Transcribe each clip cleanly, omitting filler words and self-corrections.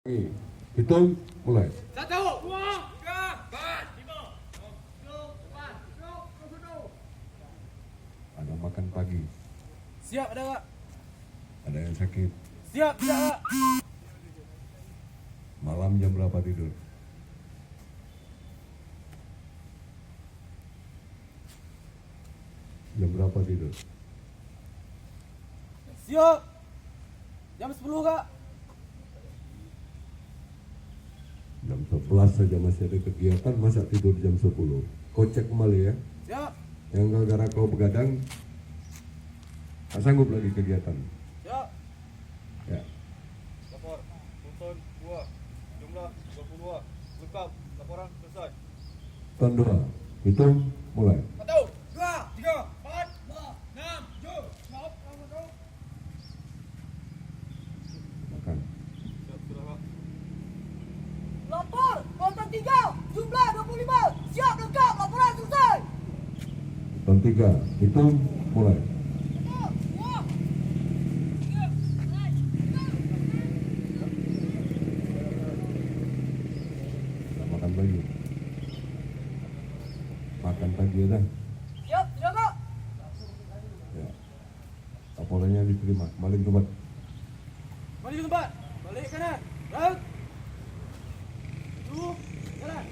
Hitung, mulai. 1, 2, 3, 4, 5, 6, 7, 8, 9, 10. Ada makan pagi, Siap, ada Kak? ada yang sakit. Siap, Kak? Malam jam berapa tidur? Jam berapa tidur? Siap. Jam 10, Kak? Jam 11 saja masih ada kegiatan, masa tidur jam 10? Kau cek kembali ya. Siap. Yang gara-gara kau begadang, tak sanggup lagi kegiatan. Siap. Ya. Lapor, Punton 2, jumlah 22, lengkap, laporan selesai. Ton 2, hitung, mulai. 1, 2, 3, 4, 5, 6, 7, 8, 9. Makan. Siap, sudah Pak. Lapor, Konten 3, jumlah 25, siap lengkap, laporan selesai. Ton 3, hitung, mulai. Tak makan pagi. Makan pagi ya dah. Siap, sudah Kak. Ya. Laporannya diterima, kembali ke tempat. Balik ke tempat. Balik kanan. Laut. Dulu. Jalan.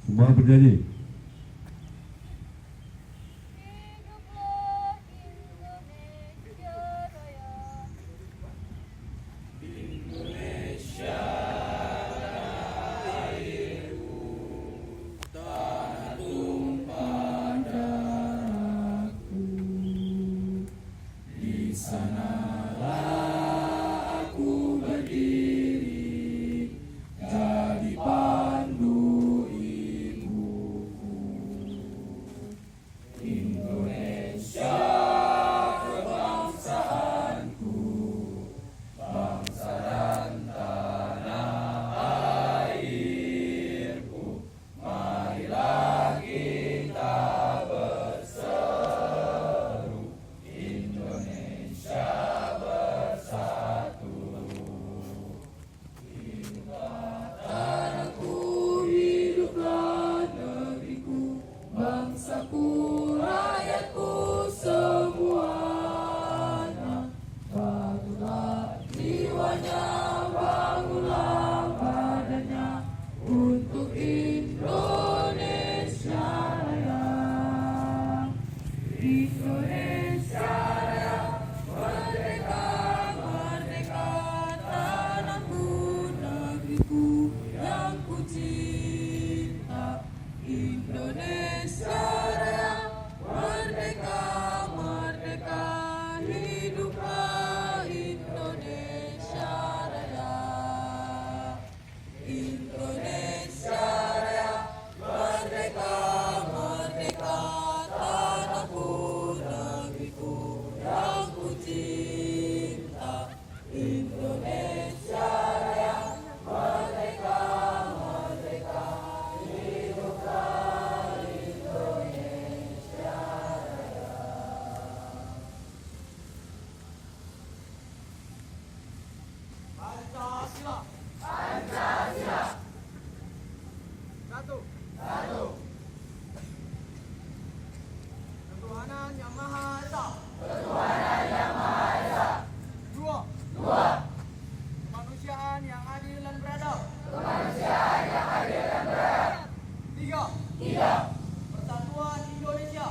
Semua berdiri. Hiduplah Indonesia Raya. Bangsaku, rakyatku semuanya, bangunlah jiwanya, bangunlah badannya, untuk Indonesia Raya. Indonesia Raya, merdeka, merdeka, tanahku, negeriku yang ku cinta. Indonesia Raya, merdeka, merdeka, hiduplah Indonesia Raya. Indonesia Raya, merdeka, merdeka, tanahku, negeriku yang ku cinta. Indonesia Raya, merdeka, merdeka, hiduplah Indonesia Raya. Pancasila. Pancasila. 1. Ketuhanan Yang Maha Esa. Ketuhanan Yang Maha Esa. 2. Kemanusiaan yang adil dan beradab. Kemanusiaan yang adil dan beradab. 3. Persatuan Indonesia.